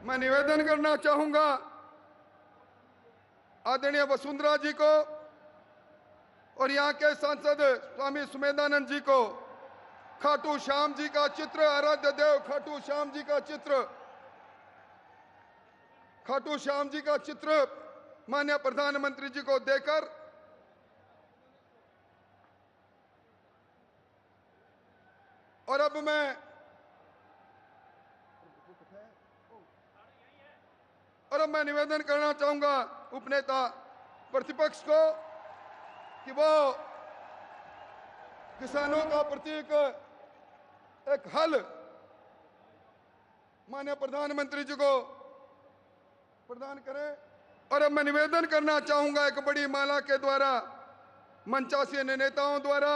मैं निवेदन करना चाहूंगा आदरणीय वसुंधरा जी को और यहाँ के सांसद स्वामी सुमेधानंद जी को खाटू श्याम जी का चित्र, आराध्य देव खाटू श्याम जी का चित्र, खाटू श्याम जी का चित्र माननीय प्रधानमंत्री जी को देकर और अब मैं निवेदन करना चाहूंगा उपनेता प्रतिपक्ष को कि वो किसानों का प्रतीक एक हल माननीय प्रधानमंत्री जी को प्रदान करें। और अब मैं निवेदन करना चाहूंगा एक बड़ी माला के द्वारा मंचासीन नेताओं द्वारा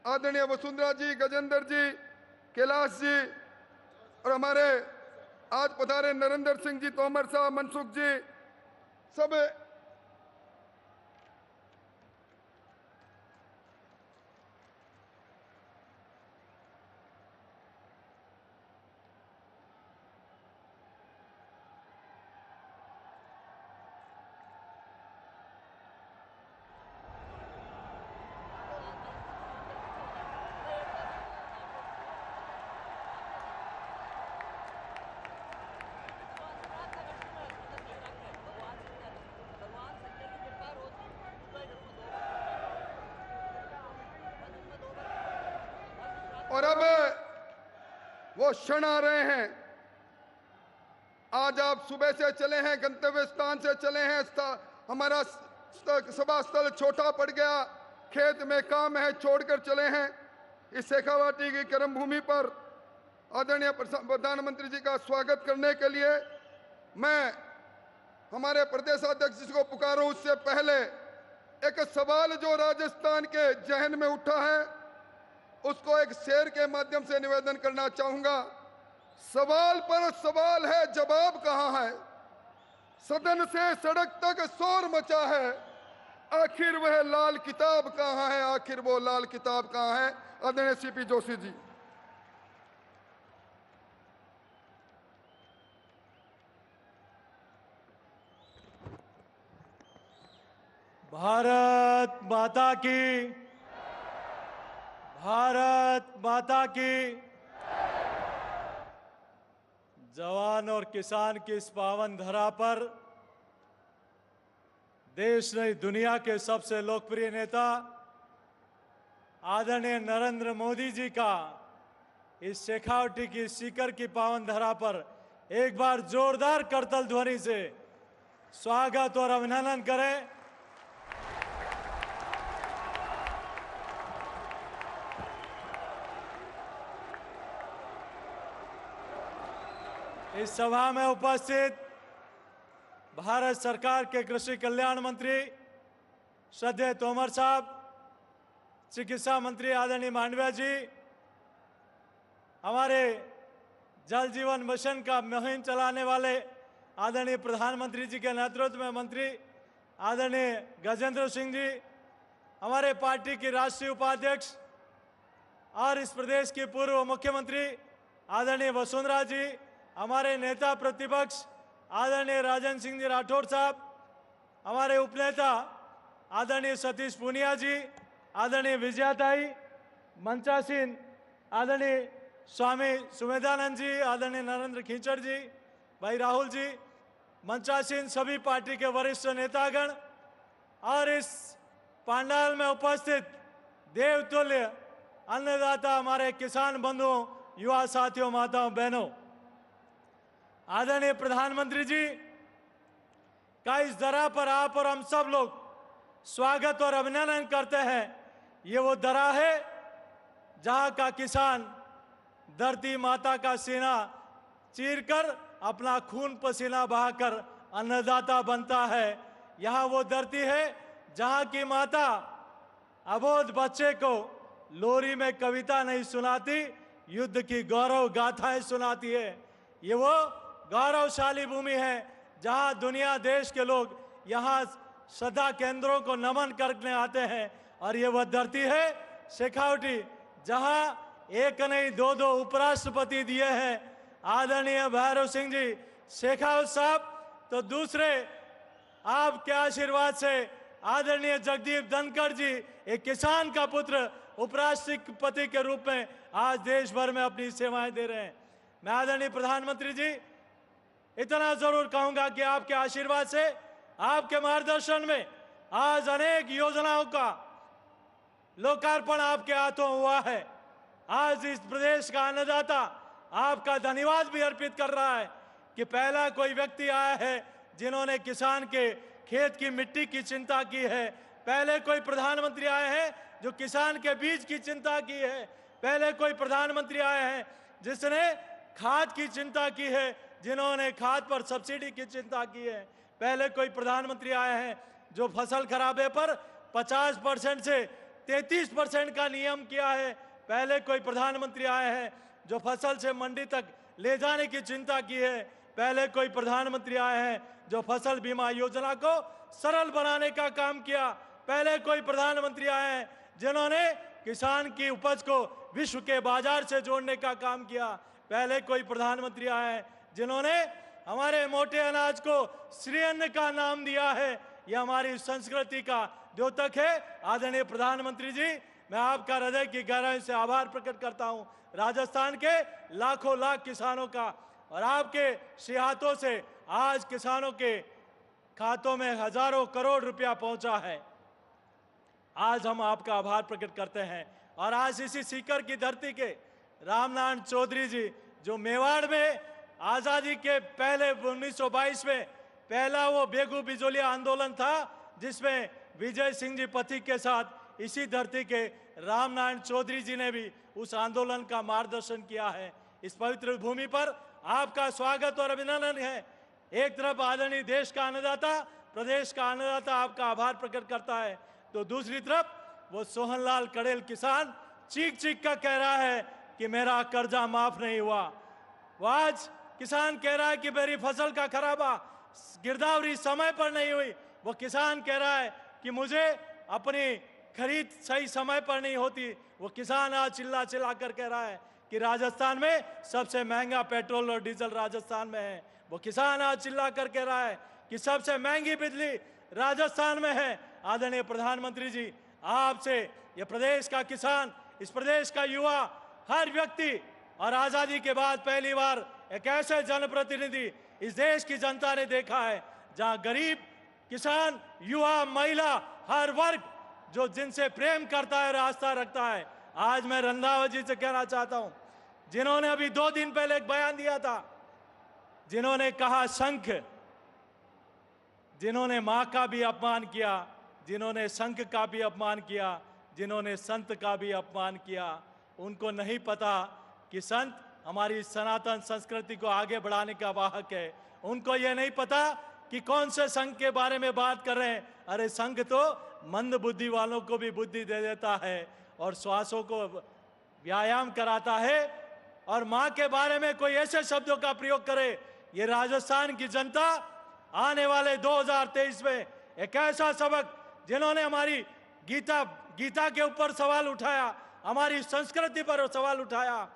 आदरणीय वसुंधरा जी, गजेंद्र जी, कैलाश जी और हमारे आज पधारे नरेंद्र सिंह जी तोमर साहब, मनसुख जी, सब और अब वो क्षण आ रहे हैं। आज आप सुबह से चले हैं, गंतव्य स्थान से चले हैं, हमारा सभा स्थल छोटा पड़ गया, खेत में काम है, छोड़कर चले हैं। इस शेखावाटी की कर्मभूमि पर आदरणीय प्रधानमंत्री जी का स्वागत करने के लिए मैं हमारे प्रदेश अध्यक्ष जी को पुकारूं। उससे पहले एक सवाल जो राजस्थान के जहन में उठा है उसको एक शेर के माध्यम से निवेदन करना चाहूंगा। सवाल पर सवाल है, जवाब कहां है? सदन से सड़क तक शोर मचा है, आखिर वह लाल किताब कहां है? आखिर वो लाल किताब कहां है? आदरणीय सीपी जोशी जी। भारत माता की, भारत माता की। जवान और किसान की इस पावन धरा पर देश नहीं दुनिया के सबसे लोकप्रिय नेता आदरणीय नरेंद्र मोदी जी का इस शेखावटी की सीकर की पावन धरा पर एक बार जोरदार करतल ध्वनि से स्वागत और अभिनंदन करें। इस सभा में उपस्थित भारत सरकार के कृषि कल्याण मंत्री श्रद्धेय तोमर साहब, चिकित्सा मंत्री आदरणीय मांडविया जी, हमारे जल जीवन मिशन का मुहिम चलाने वाले आदरणीय प्रधानमंत्री जी के नेतृत्व में मंत्री आदरणीय गजेंद्र सिंह जी, हमारे पार्टी की राष्ट्रीय उपाध्यक्ष और इस प्रदेश की पूर्व मुख्यमंत्री आदरणीय वसुंधरा जी, हमारे नेता प्रतिपक्ष आदरणीय राजन सिंह जी राठौर साहब, हमारे उपनेता आदरणीय सतीश पूनिया जी, आदरणीय विजयाताई, मंचासीन आदरणीय स्वामी सुमेधानंद जी, आदरणीय नरेंद्र खींचड़ जी, भाई राहुल जी, मंचासीन सभी पार्टी के वरिष्ठ नेतागण और इस पंडाल में उपस्थित देवतुल्य अन्नदाता हमारे किसान बंधुओं, युवा साथियों, माताओं, बहनों, आदरणीय प्रधानमंत्री जी का इस दरा पर आप और हम सब लोग स्वागत और अभिनंदन करते हैं। ये वो दरा है जहां का किसान धरती माता का सीना चीरकर अपना खून पसीना बहाकर अन्नदाता बनता है। यहाँ वो धरती है जहां की माता अबोध बच्चे को लोरी में कविता नहीं सुनाती, युद्ध की गौरव गाथाएं सुनाती है। ये वो गौरवशाली भूमि है जहां दुनिया देश के लोग यहाँ श्रद्धा केंद्रों को नमन करने आते हैं। और ये वह धरती है शेखावटी जहां एक नहीं दो उपराष्ट्रपति दिए हैं आदरणीय भैरव सिंह जी शेखावत साहब, तो दूसरे आपके आशीर्वाद से आदरणीय जगदीप धनखड़ जी, एक किसान का पुत्र, उपराष्ट्रपति के रूप में आज देश भर में अपनी सेवाएं दे रहे हैं। मैं आदरणीय प्रधानमंत्री जी इतना जरूर कहूंगा कि आपके आशीर्वाद से, आपके मार्गदर्शन में आज अनेक योजनाओं का लोकार्पण आपके हाथों हुआ है। आज इस प्रदेश का अन्नदाता आपका धन्यवाद भी अर्पित कर रहा है कि पहला कोई व्यक्ति आया है जिन्होंने किसान के खेत की मिट्टी की चिंता की है। पहले कोई प्रधानमंत्री आए हैं जो किसान के बीज की चिंता की है। पहले कोई प्रधानमंत्री आए हैं जिसने खाद की चिंता की है, जिन्होंने खाद पर सब्सिडी की चिंता की है। पहले कोई प्रधानमंत्री आए हैं जो फसल खराबे पर 50% से 33% का नियम किया है। पहले कोई प्रधानमंत्री आए हैं जो फसल से मंडी तक ले जाने की चिंता की है। पहले कोई प्रधानमंत्री आए हैं जो फसल बीमा योजना को सरल बनाने का काम किया। पहले कोई प्रधानमंत्री आए हैं जिन्होंने किसान की उपज को विश्व के बाजार से जोड़ने का काम किया। पहले कोई प्रधानमंत्री आए हैं जिन्होंने हमारे मोटे अनाज को श्री अन्न का नाम दिया है। यह हमारी संस्कृति का द्योतक है। आदरणीय प्रधानमंत्री जी, मैं आपका हृदय की गहराई से आभार प्रकट करता हूं राजस्थान के लाखों लाख किसानों का, और आपके हाथों से आज किसानों के खातों में हजारों करोड़ रुपया पहुंचा है। आज हम आपका आभार प्रकट करते हैं। और आज इसी सीकर की धरती के रामनारायण चौधरी जी, जो मेवाड़ में आजादी के पहले 1922 में पहला वो बेगू बिजोलिया आंदोलन था, जिसमें विजय सिंह जी पथिक के साथ इसी धरती के रामनारायण चौधरी जी ने भी उस आंदोलन का मार्गदर्शन किया है। इस पवित्र भूमि पर आपका स्वागत और अभिनंदन है। एक तरफ आदरणीय देश का अन्नदाता, प्रदेश का अन्नदाता आपका आभार प्रकट करता है, तो दूसरी तरफ वो सोहनलाल कड़ेल किसान चीख चीख कर कह रहा है कि मेरा कर्जा माफ नहीं हुआ। वो आज किसान कह रहा है कि मेरी फसल का खराबा गिरदावरी समय पर नहीं हुई। वो किसान कह रहा है कि मुझे अपनी खरीद सही समय पर नहीं होती। वो किसान आज चिल्ला चिल्ला कर कह रहा है कि राजस्थान में सबसे महंगा पेट्रोल और डीजल राजस्थान में है। वो किसान आज चिल्ला कर कह रहा है कि सबसे महंगी बिजली राजस्थान में है। आदरणीय प्रधानमंत्री जी, आपसे ये प्रदेश का किसान, इस प्रदेश का युवा, हर व्यक्ति, और आजादी के बाद पहली बार एक ऐसे जनप्रतिनिधि इस देश की जनता ने देखा है जहां गरीब, किसान, युवा, महिला, हर वर्ग जो जिनसे प्रेम करता है और आस्था रखता है। आज मैं रंधावा जी से कहना चाहता हूं, जिन्होंने अभी 2 दिन पहले एक बयान दिया था, जिन्होंने कहा शंख, जिन्होंने मां का भी अपमान किया, जिन्होंने शंख का भी अपमान किया, जिन्होंने संत का भी अपमान किया, उनको नहीं पता कि संत हमारी सनातन संस्कृति को आगे बढ़ाने का वाहक है। उनको यह नहीं पता कि कौन से संघ के बारे में बात कर रहे हैं। अरे संघ तो मंद बुद्धि वालों को भी बुद्धि दे देता है और श्वासों को व्यायाम कराता है। और मां के बारे में कोई ऐसे शब्दों का प्रयोग करे, ये राजस्थान की जनता आने वाले 2023 में एक ऐसा सबक, जिन्होंने हमारी गीता के ऊपर सवाल उठाया, हमारी संस्कृति पर सवाल उठाया,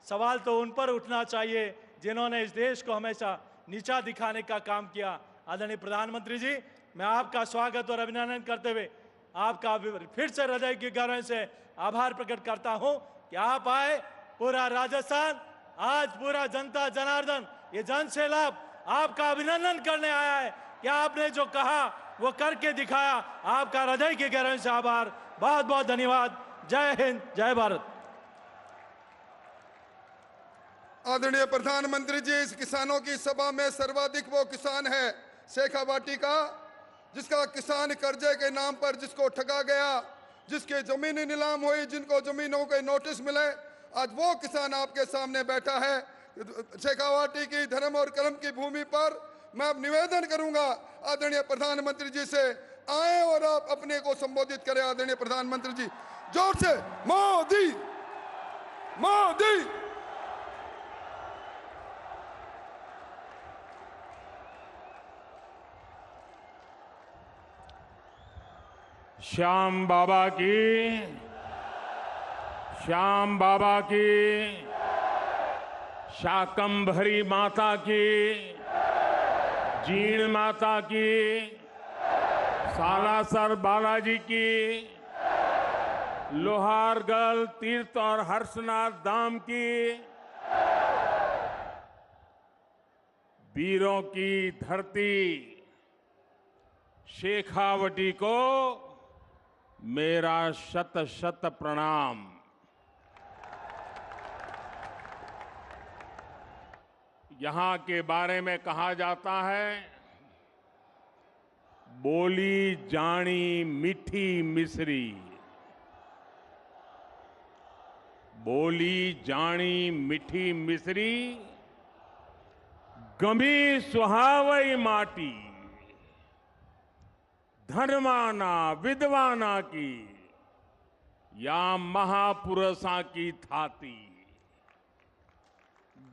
सवाल तो उन पर उठना चाहिए जिन्होंने इस देश को हमेशा नीचा दिखाने का काम किया। आदरणीय प्रधानमंत्री जी, मैं आपका स्वागत और अभिनंदन करते हुए आपका फिर से हृदय की गहराई से आभार प्रकट करता हूं कि आप आए। पूरा राजस्थान, आज पूरा जनता जनार्दन, ये जन सैलाब आपका अभिनंदन करने आया है कि आपने जो कहा वो करके दिखाया। आपका हृदय की गहराई से आभार, बहुत बहुत धन्यवाद। जय हिंद, जय भारत। आदरणीय प्रधानमंत्री जी, इस किसानों की सभा में सर्वाधिक वो किसान है शेखावाटी का, जिसका किसान कर्जे के नाम पर जिसको ठगा गया, जिसके जमीनें नीलाम हुई, जिनको जमीनों के नोटिस मिले, आज वो किसान आपके सामने बैठा है। शेखावाटी की धर्म और कर्म की भूमि पर मैं अब निवेदन करूंगा आदरणीय प्रधानमंत्री जी से, आए और आप अपने को संबोधित करें। आदरणीय प्रधानमंत्री जी, जोर से मोदी मोदी। श्याम बाबा की, श्याम बाबा की, शाकंभरी माता की, जीण माता की, सालासर बालाजी की, लोहारगढ़ तीर्थ और हर्षनाथ धाम की, वीरों की धरती शेखावटी को मेरा शत शत प्रणाम। यहां के बारे में कहा जाता है, बोली जानी मीठी मिश्री, बोली जानी मीठी मिश्री, गमी सुहावई माटी, धर्माना विद्वाना की, या महापुरुषा की थाती,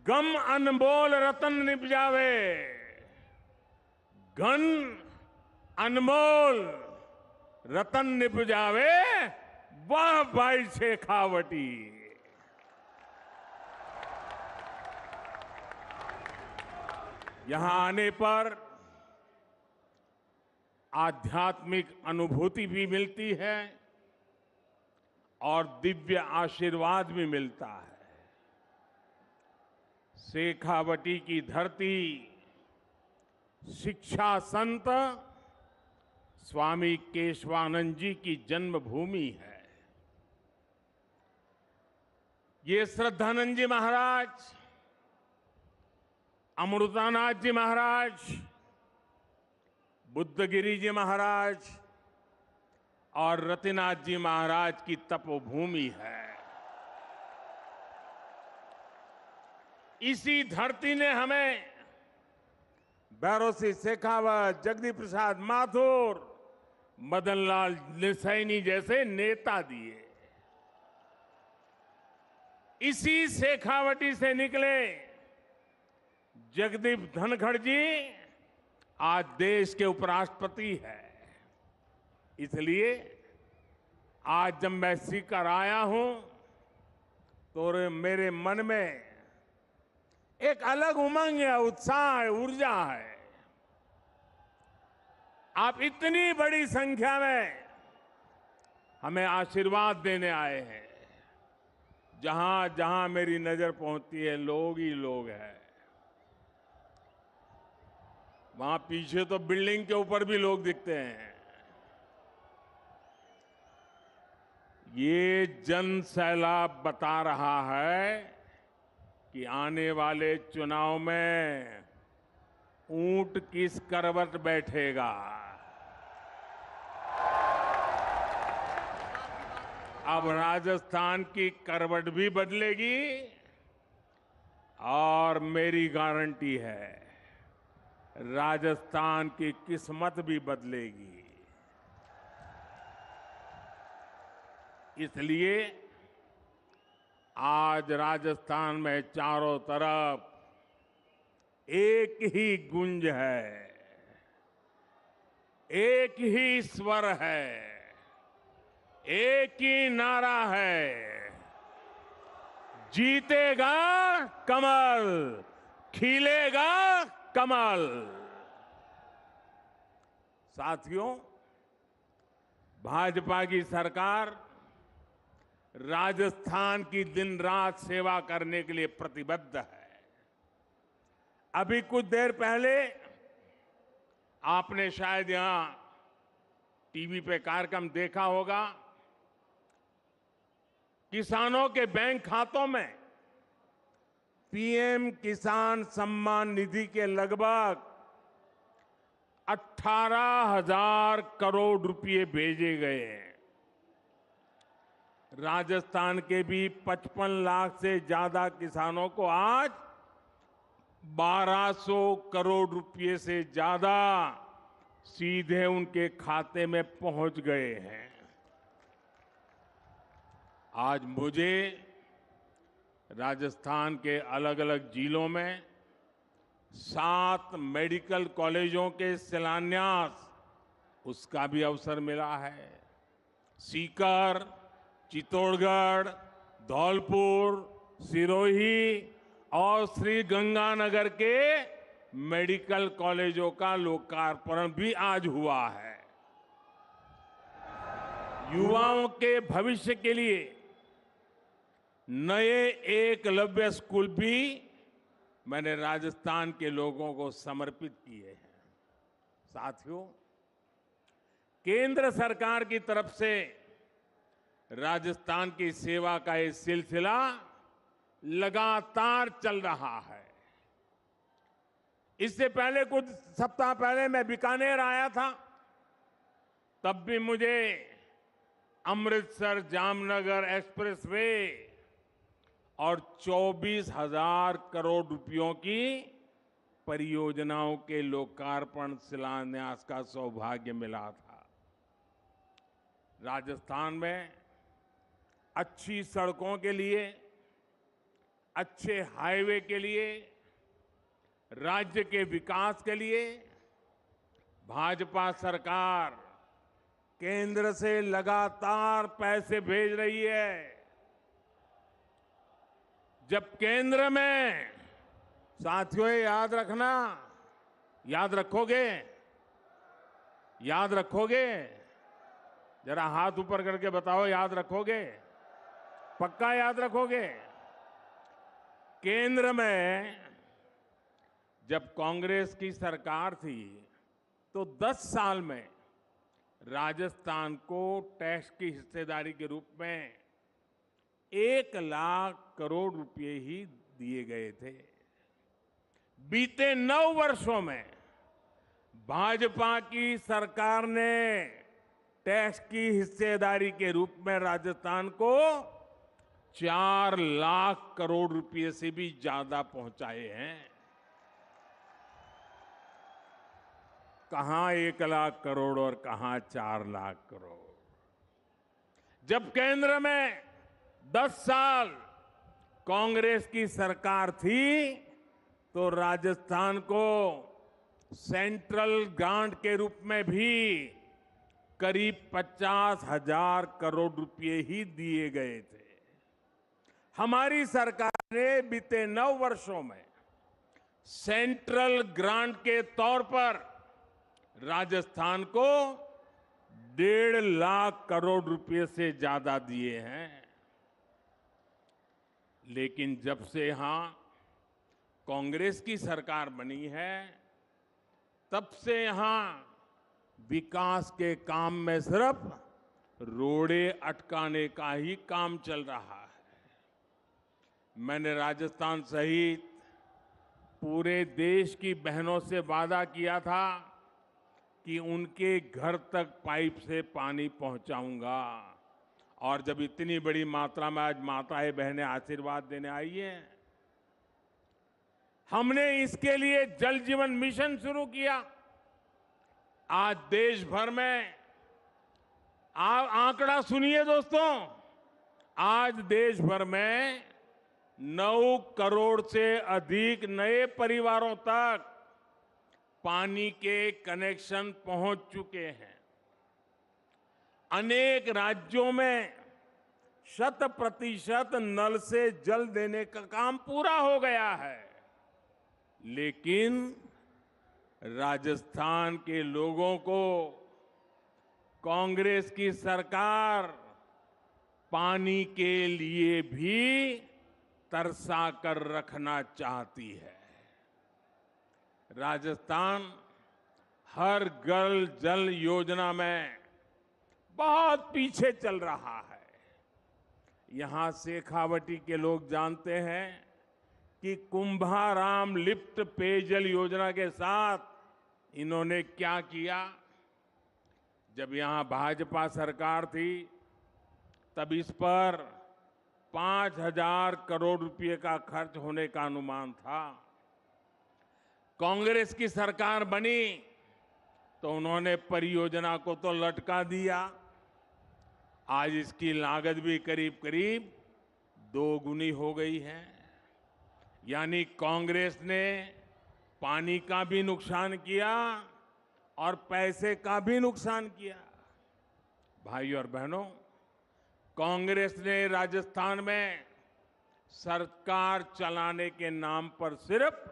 गम अनमोल रतन निपजावे, घन अनमोल रतन निपजावे, वाह भाई शेखावटी। यहां आने पर आध्यात्मिक अनुभूति भी मिलती है और दिव्य आशीर्वाद भी मिलता है। शेखावटी की धरती शिक्षा संत स्वामी केशवानंद जी की जन्मभूमि है। ये श्रद्धानंद जी महाराज, अमृतानाथ जी महाराज, बुद्धगिरी जी महाराज और रतिनाथ जी महाराज की तपोभूमि है। इसी धरती ने हमें भैरव सिंह शेखावत, जगदीप प्रसाद माथुर, मदन लाल सैनी जैसे नेता दिए। इसी शेखावटी से निकले जगदीप धनखड़ जी आज देश के उपराष्ट्रपति हैं। इसलिए आज जब मैं सीकर आया हूं तो मेरे मन में एक अलग उमंग है, उत्साह है, ऊर्जा है। आप इतनी बड़ी संख्या में हमें आशीर्वाद देने आए हैं। जहां जहां मेरी नजर पहुंचती है लोग ही लोग हैं। वहां पीछे तो बिल्डिंग के ऊपर भी लोग दिखते हैं। ये जन सैलाब बता रहा है कि आने वाले चुनाव में ऊंट किस करवट बैठेगा। अब राजस्थान की करवट भी बदलेगी और मेरी गारंटी है राजस्थान की किस्मत भी बदलेगी। इसलिए आज राजस्थान में चारों तरफ एक ही गूंज है, एक ही स्वर है, एक ही नारा है, जीतेगा कमल, खिलेगा कमल। साथियों, भाजपा की सरकार राजस्थान की दिन रात सेवा करने के लिए प्रतिबद्ध है। अभी कुछ देर पहले आपने शायद यहां टीवी पे कार्यक्रम देखा होगा। किसानों के बैंक खातों में पीएम किसान सम्मान निधि के लगभग 18,000 करोड़ रुपए भेजे गए हैं। राजस्थान के भी 55 लाख से ज्यादा किसानों को आज 1200 करोड़ रुपए से ज्यादा सीधे उनके खाते में पहुंच गए हैं। आज मुझे राजस्थान के अलग अलग जिलों में 7 मेडिकल कॉलेजों के शिलान्यास उसका भी अवसर मिला है। सीकर, चित्तौड़गढ़, धौलपुर, सिरोही और श्री गंगानगर के मेडिकल कॉलेजों का लोकार्पण भी आज हुआ है। युवाओं के भविष्य के लिए नए एकलव्य स्कूल भी मैंने राजस्थान के लोगों को समर्पित किए हैं। साथियों, केंद्र सरकार की तरफ से राजस्थान की सेवा का ये सिलसिला लगातार चल रहा है। इससे पहले कुछ सप्ताह पहले मैं बीकानेर आया था, तब भी मुझे अमृतसर जामनगर एक्सप्रेसवे और 24,000 करोड़ रुपयों की परियोजनाओं के लोकार्पण शिलान्यास का सौभाग्य मिला था। राजस्थान में अच्छी सड़कों के लिए, अच्छे हाईवे के लिए, राज्य के विकास के लिए भाजपा सरकार केंद्र से लगातार पैसे भेज रही है। जब केंद्र में, साथियों याद रखना, याद रखोगे, याद रखोगे, जरा हाथ ऊपर करके बताओ, याद रखोगे, पक्का याद रखोगे। केंद्र में जब कांग्रेस की सरकार थी तो 10 साल में राजस्थान को टैक्स की हिस्सेदारी के रूप में 1 लाख करोड़ रुपए ही दिए गए थे। बीते 9 वर्षों में भाजपा की सरकार ने टैक्स की हिस्सेदारी के रूप में राजस्थान को 4 लाख करोड़ रुपए से भी ज्यादा पहुंचाए हैं। कहां 1 लाख करोड़ और कहां 4 लाख करोड़। जब केंद्र में 10 साल कांग्रेस की सरकार थी तो राजस्थान को सेंट्रल ग्रांट के रूप में भी करीब 50,000 करोड़ रुपए ही दिए गए थे। हमारी सरकार ने बीते 9 वर्षों में सेंट्रल ग्रांट के तौर पर राजस्थान को 1.5 लाख करोड़ रुपए से ज्यादा दिए हैं। लेकिन जब से यहां कांग्रेस की सरकार बनी है, तब से यहां विकास के काम में सिर्फ रोड़े अटकाने का ही काम चल रहा है। मैंने राजस्थान सहित पूरे देश की बहनों से वादा किया था कि उनके घर तक पाइप से पानी पहुंचाऊंगा, और जब इतनी बड़ी मात्रा में आज माताएं बहनें आशीर्वाद देने आई हैं, हमने इसके लिए जल जीवन मिशन शुरू किया। आज देश भर में, आप आंकड़ा सुनिए दोस्तों, आज देश भर में 9 करोड़ से अधिक नए परिवारों तक पानी के कनेक्शन पहुंच चुके हैं। अनेक राज्यों में 100% नल से जल देने का काम पूरा हो गया है। लेकिन राजस्थान के लोगों को कांग्रेस की सरकार पानी के लिए भी तरसा कर रखना चाहती है। राजस्थान हर घर जल योजना में बहुत पीछे चल रहा है। यहां शेखावटी के लोग जानते हैं कि कुंभाराम लिफ्ट पेयजल योजना के साथ इन्होंने क्या किया। जब यहां भाजपा सरकार थी तब इस पर 5,000 करोड़ रुपए का खर्च होने का अनुमान था। कांग्रेस की सरकार बनी तो उन्होंने परियोजना को तो लटका दिया। आज इसकी लागत भी करीब करीब 2 गुनी हो गई है। यानी कांग्रेस ने पानी का भी नुकसान किया और पैसे का भी नुकसान किया। भाइयों और बहनों, कांग्रेस ने राजस्थान में सरकार चलाने के नाम पर सिर्फ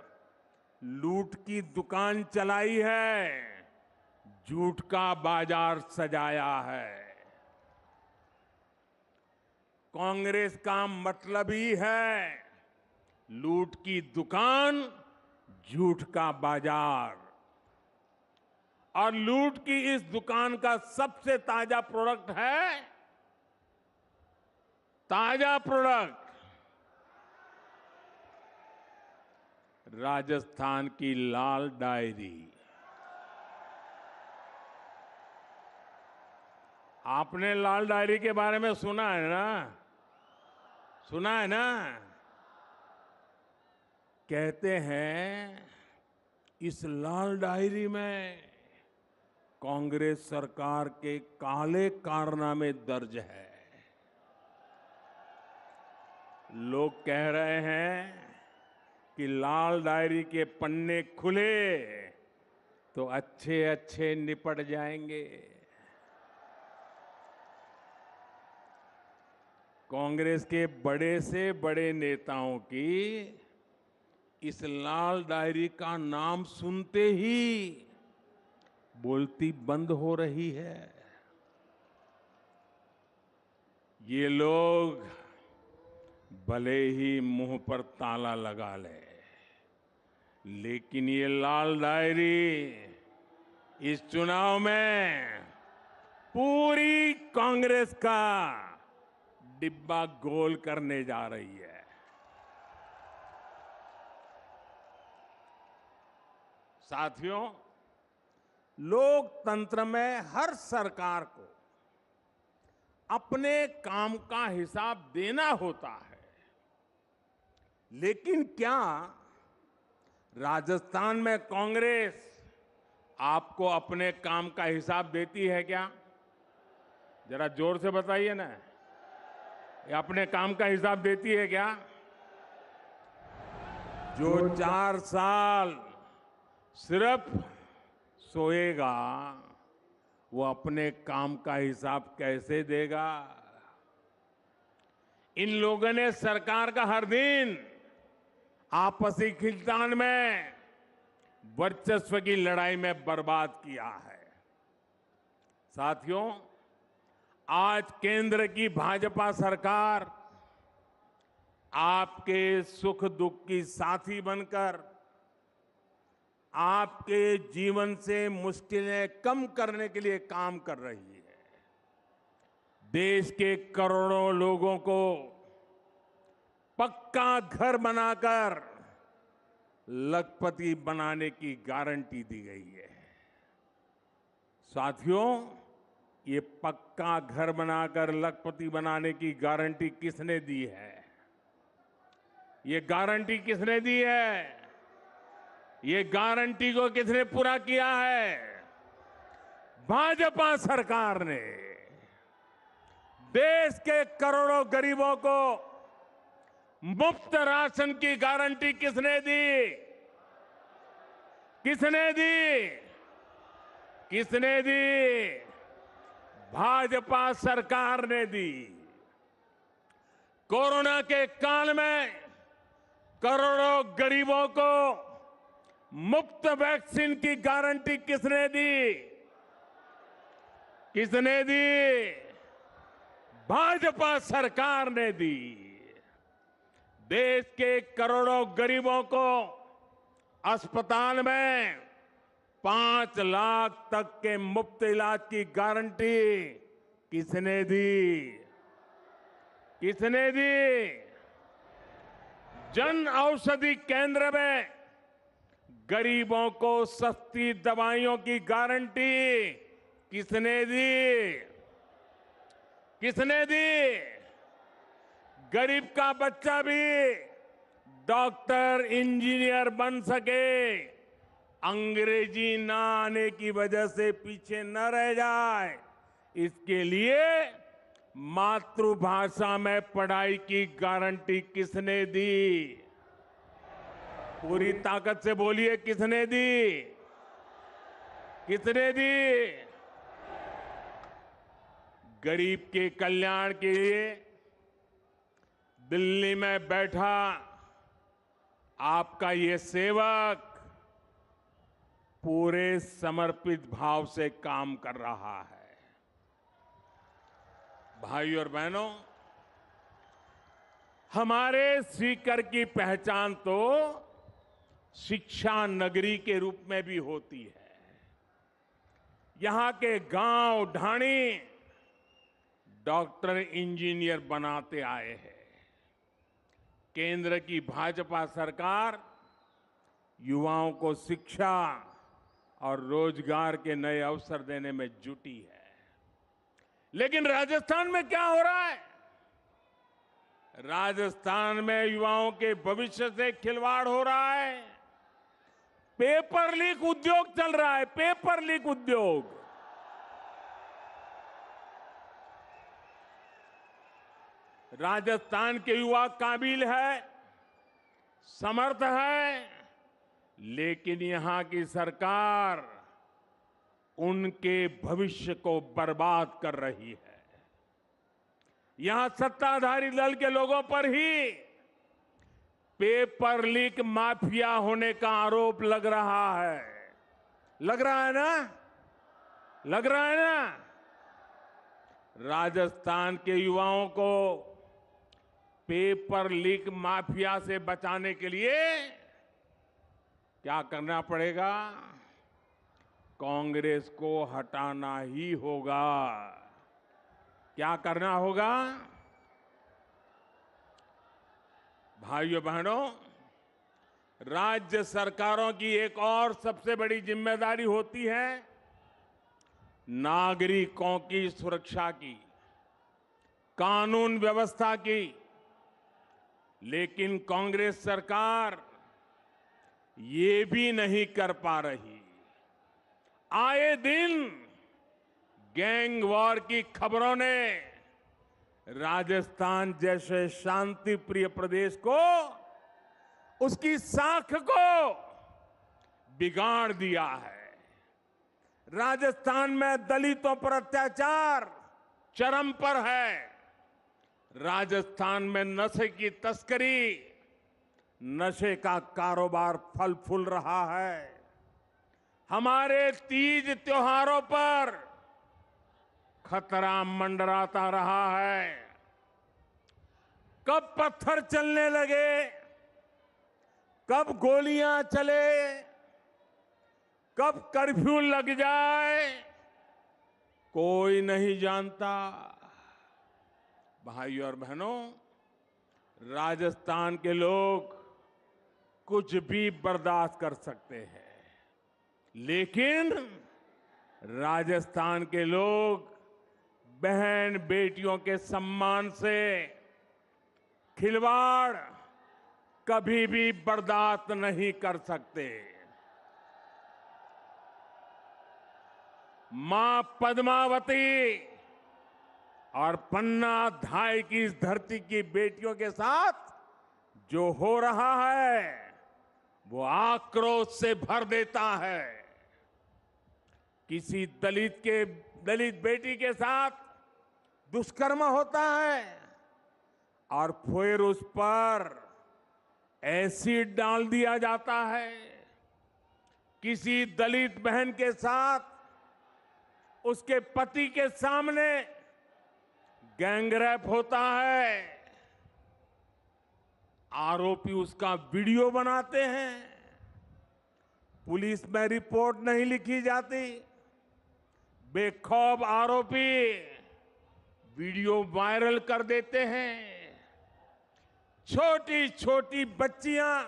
लूट की दुकान चलाई है, झूठ का बाजार सजाया है। कांग्रेस का मतलब ही है लूट की दुकान, झूठ का बाजार। और लूट की इस दुकान का सबसे ताजा प्रोडक्ट है, ताजा प्रोडक्ट राजस्थान की लाल डायरी। आपने लाल डायरी के बारे में सुना है ना? सुना है ना? कहते हैं इस लाल डायरी में कांग्रेस सरकार के काले कारनामे दर्ज है। लोग कह रहे हैं कि लाल डायरी के पन्ने खुले तो अच्छे अच्छे निपट जाएंगे। कांग्रेस के बड़े से बड़े नेताओं की इस लाल डायरी का नाम सुनते ही बोलती बंद हो रही है। ये लोग भले ही मुंह पर ताला लगा ले, लेकिन ये लाल डायरी इस चुनाव में पूरी कांग्रेस का डिब्बा गोल करने जा रही है। साथियों, लोकतंत्र में हर सरकार को अपने काम का हिसाब देना होता है, लेकिन क्या राजस्थान में कांग्रेस आपको अपने काम का हिसाब देती है क्या? जरा जोर से बताइए ना, ये अपने काम का हिसाब देती है क्या? जो 4 साल सिर्फ सोएगा वो अपने काम का हिसाब कैसे देगा? इन लोगों ने सरकार का हर दिन आपसी खींचतान में, वर्चस्व की लड़ाई में बर्बाद किया है। साथियों, आज केंद्र की भाजपा सरकार आपके सुख दुख की साथी बनकर आपके जीवन से मुश्किलें कम करने के लिए काम कर रही है। देश के करोड़ों लोगों को पक्का घर बनाकर लखपति बनाने की गारंटी दी गई है। साथियों, ये पक्का घर बनाकर लखपति बनाने की गारंटी किसने दी है? ये गारंटी किसने दी है? ये गारंटी को किसने पूरा किया है? भाजपा सरकार ने। देश के करोड़ों गरीबों को मुफ्त राशन की गारंटी किसने दी? किसने दी? किसने दी? भाजपा सरकार ने दी। कोरोना के काल में करोड़ों गरीबों को मुफ्त वैक्सीन की गारंटी किसने दी? किसने दी? भाजपा सरकार ने दी। देश के करोड़ों गरीबों को अस्पताल में 5 लाख तक के मुफ्त इलाज की गारंटी किसने दी? किसने दी? जन औषधि केंद्र में गरीबों को सस्ती दवाइयों की गारंटी किसने दी? किसने दी? गरीब का बच्चा भी डॉक्टर, इंजीनियर बन सके, अंग्रेजी ना आने की वजह से पीछे न रह जाए, इसके लिए मातृभाषा में पढ़ाई की गारंटी किसने दी? पूरी ताकत से बोलिए, किसने दी? किसने दी? गरीब के कल्याण के लिए दिल्ली में बैठा आपका ये सेवक पूरे समर्पित भाव से काम कर रहा है। भाइयों और बहनों, हमारे सीकर की पहचान तो शिक्षा नगरी के रूप में भी होती है। यहां के गांव ढाणी डॉक्टर इंजीनियर बनाते आए हैं। केंद्र की भाजपा सरकार युवाओं को शिक्षा और रोजगार के नए अवसर देने में जुटी है। लेकिन राजस्थान में क्या हो रहा है? राजस्थान में युवाओं के भविष्य से खिलवाड़ हो रहा है। पेपर लीक उद्योग चल रहा है, पेपर लीक उद्योग। राजस्थान के युवा काबिल है, समर्थ है, लेकिन यहां की सरकार उनके भविष्य को बर्बाद कर रही है। यहां सत्ताधारी दल के लोगों पर ही पेपर लीक माफिया होने का आरोप लग रहा है। लग रहा है ना? लग रहा है ना? राजस्थान के युवाओं को पेपर लीक माफिया से बचाने के लिए क्या करना पड़ेगा? कांग्रेस को हटाना ही होगा। क्या करना होगा? भाइयों बहनों, राज्य सरकारों की एक और सबसे बड़ी जिम्मेदारी होती है नागरिकों की सुरक्षा की, कानून व्यवस्था की। लेकिन कांग्रेस सरकार ये भी नहीं कर पा रही। आए दिन गैंग वॉर की खबरों ने राजस्थान जैसे शांति प्रिय प्रदेश को, उसकी साख को बिगाड़ दिया है। राजस्थान में दलितों पर अत्याचार चरम पर है। राजस्थान में नशे की तस्करी, नशे का कारोबार फल फूल रहा है। हमारे तीज त्योहारों पर खतरा मंडराता रहा है। कब पत्थर चलने लगे, कब गोलियां चले, कब कर्फ्यू लग जाए, कोई नहीं जानता। भाइयों और बहनों, राजस्थान के लोग कुछ भी बर्दाश्त कर सकते हैं, लेकिन राजस्थान के लोग बहन बेटियों के सम्मान से खिलवाड़ कभी भी बर्दाश्त नहीं कर सकते। मां पद्मावती और पन्ना धाय की इस धरती की बेटियों के साथ जो हो रहा है वो आक्रोश से भर देता है। किसी दलित बेटी के साथ दुष्कर्म होता है और फिर उस पर एसिड डाल दिया जाता है। किसी दलित बहन के साथ उसके पति के सामने गैंगरेप होता है, आरोपी उसका वीडियो बनाते हैं, पुलिस में रिपोर्ट नहीं लिखी जाती, बेखौफ आरोपी वीडियो वायरल कर देते हैं। छोटी छोटी बच्चियां,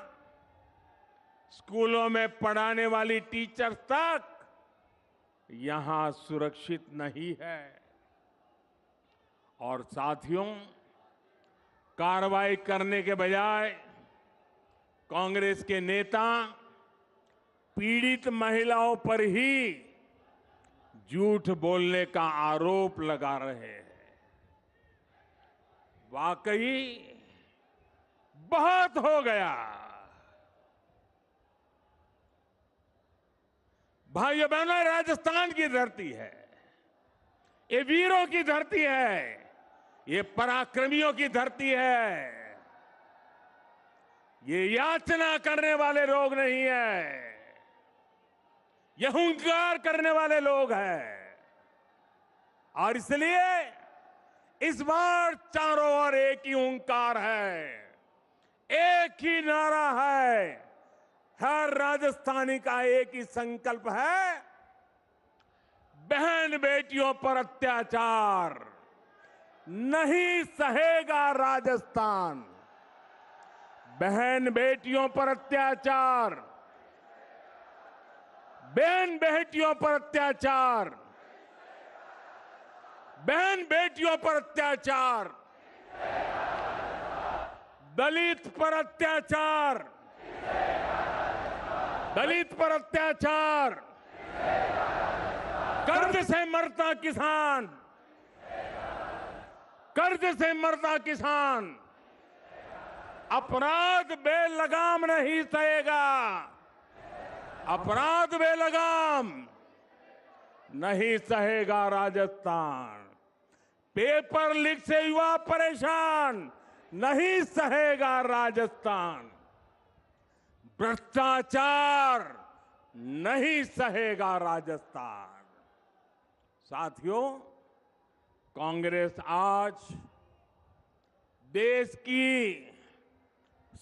स्कूलों में पढ़ाने वाली टीचर्स तक यहां सुरक्षित नहीं है। और साथियों, कार्रवाई करने के बजाय कांग्रेस के नेता पीड़ित महिलाओं पर ही झूठ बोलने का आरोप लगा रहे हैं। वाकई बहुत हो गया। भाइयों बहनों, राजस्थान की धरती है, ये वीरों की धरती है, ये पराक्रमियों की धरती है। ये याचना करने वाले लोग नहीं है, ये हुंकार करने वाले लोग हैं। और इसलिए इस बार चारों ओर एक ही हुंकार है, एक ही नारा है, हर राजस्थानी का एक ही संकल्प है, बहन बेटियों पर अत्याचार नहीं सहेगा राजस्थान। बहन बेटियों पर अत्याचार, बहन बेटियों पर अत्याचार, बहन बेटियों पर अत्याचार, दलित पर अत्याचार, दलित पर अत्याचार, कर्ज से मरता किसान, कर्ज से मरता किसान अपराध बेलगाम नहीं सहेगा, अपराध बेलगाम नहीं सहेगा राजस्थान। पेपर लीक से युवा परेशान नहीं सहेगा राजस्थान। भ्रष्टाचार नहीं सहेगा राजस्थान। साथियों, कांग्रेस आज देश की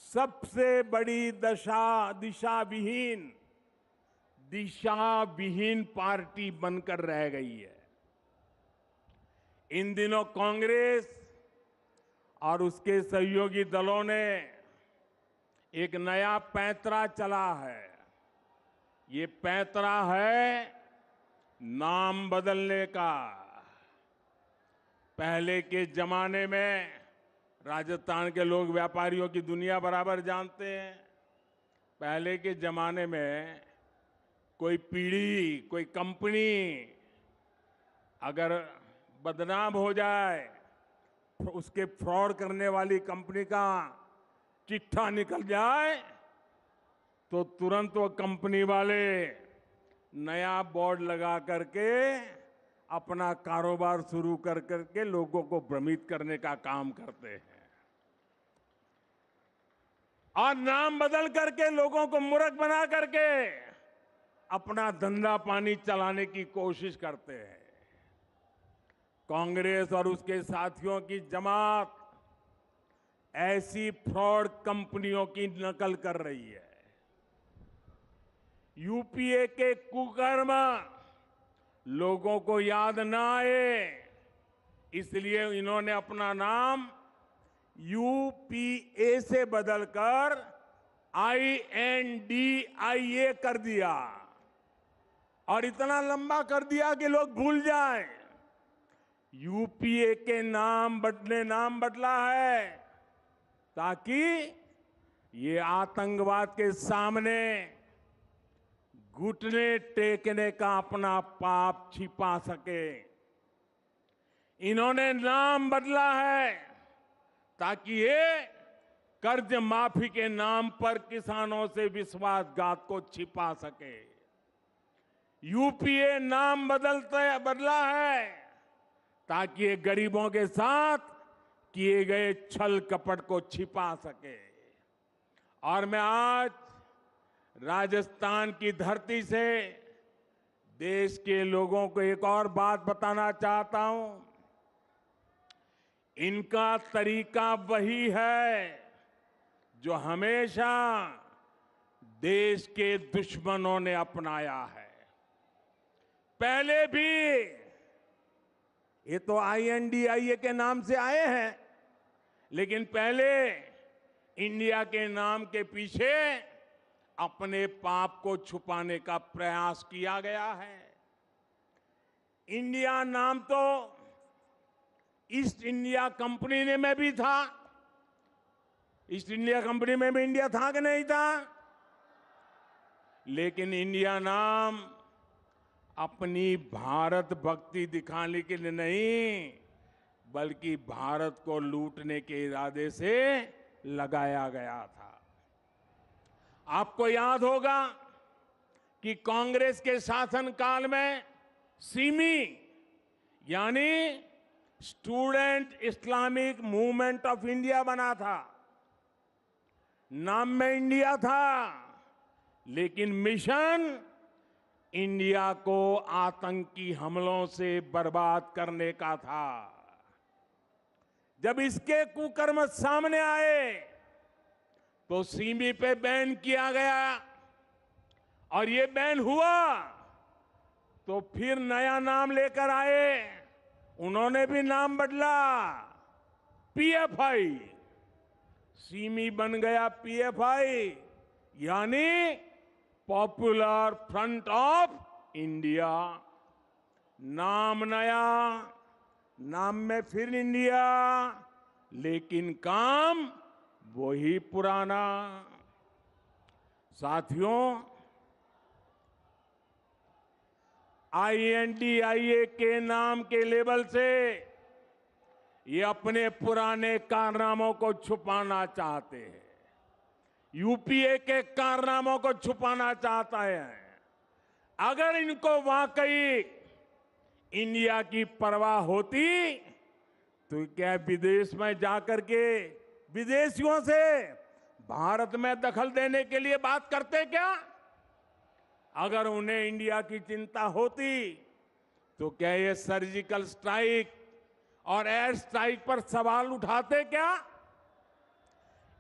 सबसे बड़ी दिशा विहीन पार्टी बनकर रह गई है। इन दिनों कांग्रेस और उसके सहयोगी दलों ने एक नया पैंतरा चला है। ये पैंतरा है नाम बदलने का। पहले के जमाने में राजस्थान के लोग व्यापारियों की दुनिया बराबर जानते हैं। पहले के जमाने में कोई पीढ़ी, कोई कंपनी अगर बदनाम हो जाए, उसके फ्रॉड करने वाली कंपनी का चिट्ठा निकल जाए, तो तुरंत वो कंपनी वाले नया बोर्ड लगा करके अपना कारोबार शुरू कर करके लोगों को भ्रमित करने का काम करते हैं और नाम बदल करके लोगों को मूर्ख बना करके अपना धंधा पानी चलाने की कोशिश करते हैं। कांग्रेस और उसके साथियों की जमात ऐसी फ्रॉड कंपनियों की नकल कर रही है। यूपीए के कुकर्म लोगों को याद ना आए, इसलिए इन्होंने अपना नाम यूपीए से बदलकर INDIA कर दिया और इतना लंबा कर दिया कि लोग भूल जाएं। यूपीए के नाम बदला है ताकि ये आतंकवाद के सामने घुटने टेकने का अपना पाप छिपा सके। इन्होंने नाम बदला है ताकि ये कर्ज माफी के नाम पर किसानों से विश्वासघात को छिपा सके। यूपीए नाम बदला है ताकि ये गरीबों के साथ किए गए छल कपट को छिपा सके। और मैं आज राजस्थान की धरती से देश के लोगों को एक और बात बताना चाहता हूं। इनका तरीका वही है जो हमेशा देश के दुश्मनों ने अपनाया है। पहले भी ये तो INDIA के नाम से आए हैं, लेकिन पहले इंडिया के नाम के पीछे अपने पाप को छुपाने का प्रयास किया गया है। इंडिया नाम तो ईस्ट इंडिया कंपनी में भी था। ईस्ट इंडिया कंपनी में भी इंडिया था कि नहीं था? लेकिन इंडिया नाम अपनी भारत भक्ति दिखाने के लिए नहीं, बल्कि भारत को लूटने के इरादे से लगाया गया था। आपको याद होगा कि कांग्रेस के शासनकाल में सिमी यानी student Islamic movement of India बना था। नाम में इंडिया था, लेकिन मिशन इंडिया को आतंकी हमलों से बर्बाद करने का था। जब इसके कुकर्म सामने आए तो सीमी पे बैन किया गया, और ये बैन हुआ तो फिर नया नाम लेकर आए, उन्होंने भी नाम बदला, पीएफआई। सीमी बन गया पीएफआई, यानी पॉपुलर फ्रंट ऑफ इंडिया। नाम नया, नाम में फिर इंडिया, लेकिन काम वही पुराना। साथियों, INDIA के नाम के लेबल से ये अपने पुराने कारनामों को छुपाना चाहते हैं, यूपीए के कारनामों को छुपाना चाहता है। अगर इनको वाकई इंडिया की परवाह होती तो क्या विदेश में जाकर के विदेशियों से भारत में दखल देने के लिए बात करते क्या? अगर उन्हें इंडिया की चिंता होती तो क्या ये सर्जिकल स्ट्राइक और एयर स्ट्राइक पर सवाल उठाते क्या?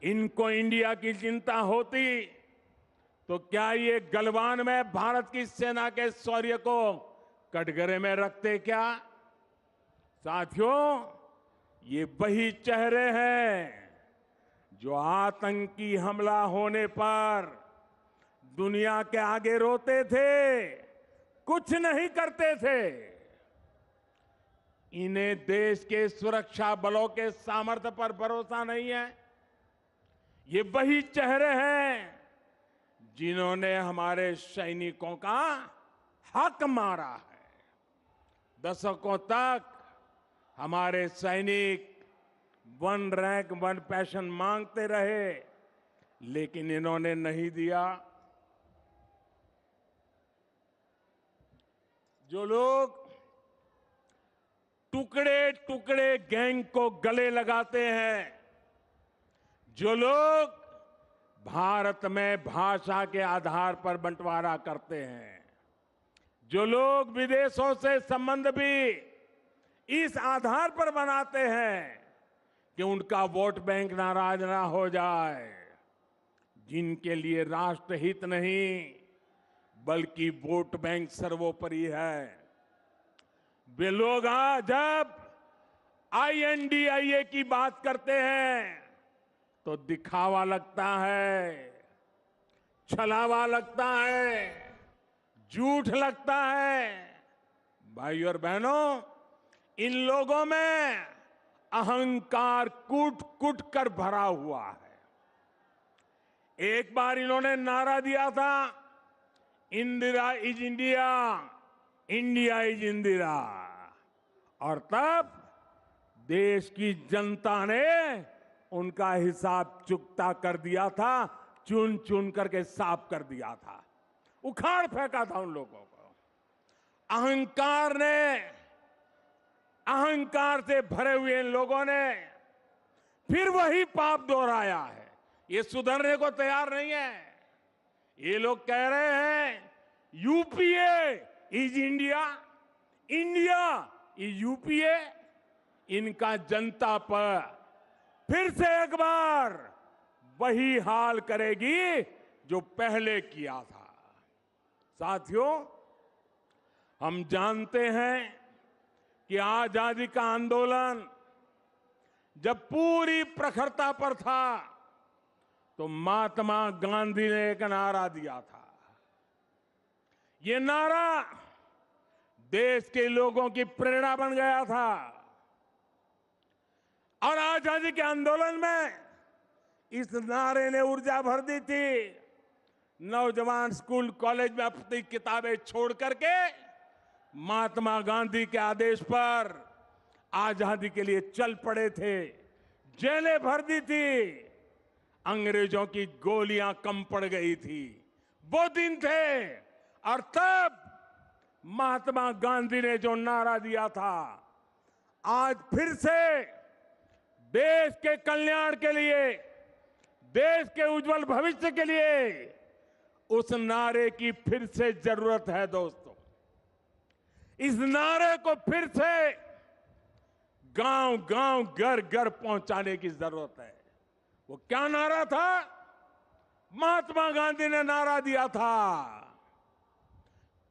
इनको इंडिया की चिंता होती तो क्या ये गलवान में भारत की सेना के शौर्य को कटघरे में रखते क्या? साथियों, ये वही चेहरे हैं जो आतंकी हमला होने पर दुनिया के आगे रोते थे, कुछ नहीं करते थे। इन्हें देश के सुरक्षा बलों के सामर्थ्य पर भरोसा नहीं है। ये वही चेहरे हैं जिन्होंने हमारे सैनिकों का हक मारा है। दशकों तक हमारे सैनिक 1 रैंक 1 पेंशन मांगते रहे, लेकिन इन्होंने नहीं दिया। जो लोग टुकड़े टुकड़े गैंग को गले लगाते हैं, जो लोग भारत में भाषा के आधार पर बंटवारा करते हैं, जो लोग विदेशों से संबंध भी इस आधार पर बनाते हैं कि उनका वोट बैंक नाराज ना हो जाए, जिनके लिए राष्ट्रहित नहीं बल्कि वोट बैंक सर्वोपरि है, वे लोग आज जब INDIA की बात करते हैं तो दिखावा लगता है, छलावा लगता है, झूठ लगता है। भाइयों और बहनों, इन लोगों में अहंकार कूट कूट कर भरा हुआ है। एक बार इन्होंने नारा दिया था, Indira is India, India is Indira, और तब देश की जनता ने उनका हिसाब चुकता कर दिया था, चुन चुन करके साफ कर दिया था, उखाड़ फेंका था उन लोगों को। अहंकार से भरे हुए इन लोगों ने फिर वही पाप दोहराया है। ये सुधरने को तैयार नहीं है। ये लोग कह रहे हैं UPA is India, India is UPA. इनका जनता पर फिर से एक बार वही हाल करेगी जो पहले किया था। साथियों, हम जानते हैं कि आजादी का आंदोलन जब पूरी प्रखरता पर था तो महात्मा गांधी ने एक नारा दिया था। ये नारा देश के लोगों की प्रेरणा बन गया था, और आजादी के आंदोलन में इस नारे ने ऊर्जा भर दी थी। नौजवान स्कूल कॉलेज में अपनी किताबें छोड़ करके महात्मा गांधी के आदेश पर आजादी के लिए चल पड़े थे, जेलें भर दी थी, अंग्रेजों की गोलियां कम पड़ गई थी। वो दिन थे, और तब महात्मा गांधी ने जो नारा दिया था, आज फिर से देश के कल्याण के लिए, देश के उज्जवल भविष्य के लिए उस नारे की फिर से जरूरत है दोस्तों। इस नारे को फिर से गांव गांव घर घर पहुंचाने की जरूरत है। वो क्या नारा था? महात्मा गांधी ने नारा दिया था,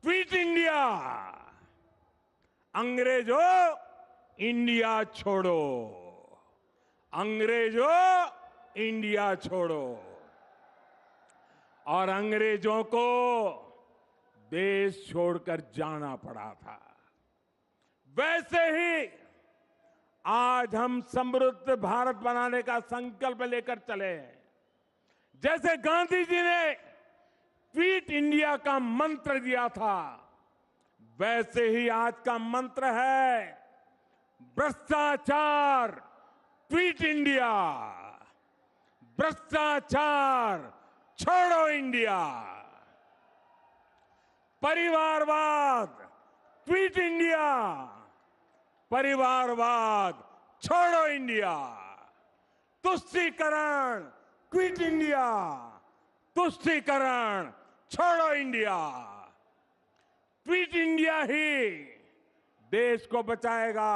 क्विट इंडिया, अंग्रेजों इंडिया छोड़ो, अंग्रेजों इंडिया छोड़ो। और अंग्रेजों को देश छोड़कर जाना पड़ा था। वैसे ही आज हम समृद्ध भारत बनाने का संकल्प लेकर चले हैं। जैसे गांधी जी ने क्विट इंडिया का मंत्र दिया था, वैसे ही आज का मंत्र है भ्रष्टाचार क्विट इंडिया, भ्रष्टाचार छोड़ो इंडिया, परिवारवाद क्विट इंडिया, परिवारवाद छोड़ो इंडिया, तुष्टीकरण क्विट इंडिया, तुष्टीकरण छोड़ो इंडिया। क्विट इंडिया ही देश को बचाएगा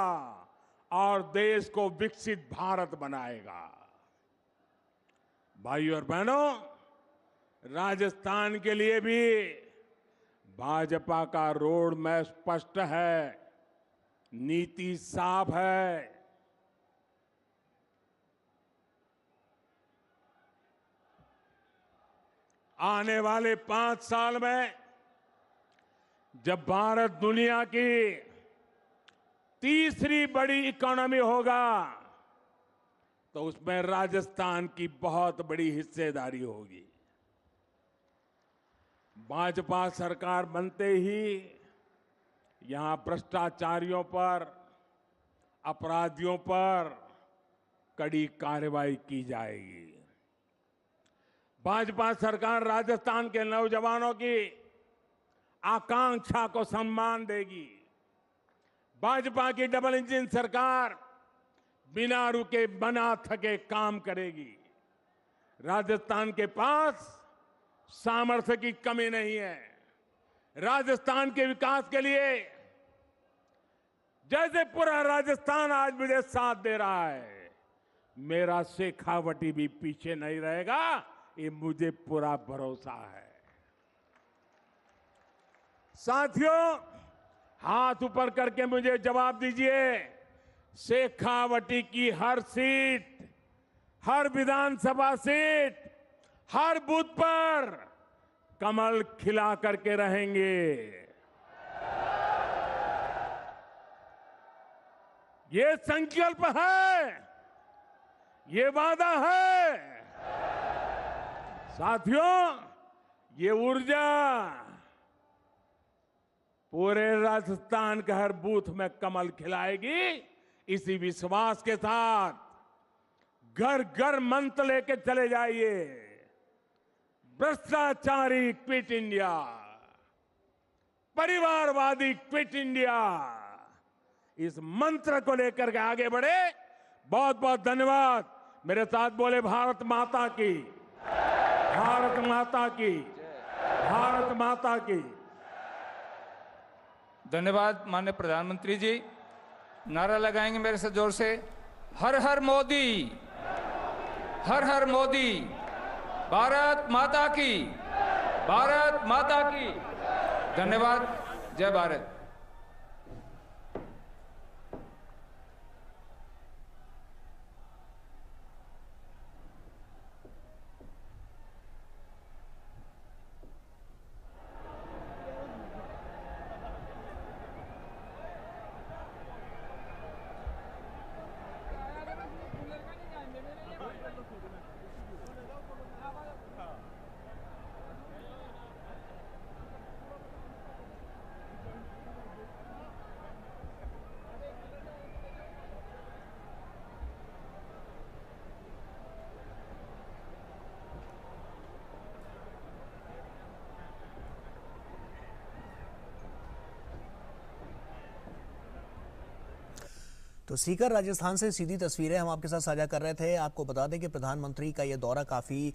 और देश को विकसित भारत बनाएगा। भाइयों और बहनों, राजस्थान के लिए भी भाजपा का रोड मैप स्पष्ट है, नीति साफ है। आने वाले 5 साल में जब भारत दुनिया की तीसरी बड़ी इकोनॉमी होगा, तो उसमें राजस्थान की बहुत बड़ी हिस्सेदारी होगी। भाजपा सरकार बनते ही यहां भ्रष्टाचारियों पर, अपराधियों पर कड़ी कार्रवाई की जाएगी। भाजपा सरकार राजस्थान के नौजवानों की आकांक्षा को सम्मान देगी। भाजपा की डबल इंजन सरकार बिना रुके बिना थके काम करेगी। राजस्थान के पास सामर्थ्य की कमी नहीं है। राजस्थान के विकास के लिए जैसे पूरा राजस्थान आज मुझे साथ दे रहा है, मेरा शेखावटी भी पीछे नहीं रहेगा, ये मुझे पूरा भरोसा है। साथियों, हाथ ऊपर करके मुझे जवाब दीजिए, शेखावटी की हर सीट, हर विधानसभा सीट, हर बूथ पर कमल खिला करके रहेंगे। ये संकल्प है, ये वादा है। साथियों, ये ऊर्जा पूरे राजस्थान के हर बूथ में कमल खिलाएगी। इसी विश्वास के साथ घर घर मंत्र लेके चले जाइए, भ्रष्टाचारी क्विट इंडिया, परिवारवादी क्विट इंडिया। इस मंत्र को लेकर के आगे बढ़े। बहुत बहुत धन्यवाद। मेरे साथ बोले भारत माता की, भारत माता की, भारत माता की। धन्यवाद माननीय प्रधानमंत्री जी। नारा लगाएंगे मेरे से जोर से, हर हर मोदी, हर हर मोदी, भारत माता की, भारत माता की। धन्यवाद। जय भारत। तो सीकर राजस्थान से सीधी तस्वीरें हम आपके साथ साझा कर रहे थे। आपको बता दें कि प्रधानमंत्री का यह दौरा काफ़ी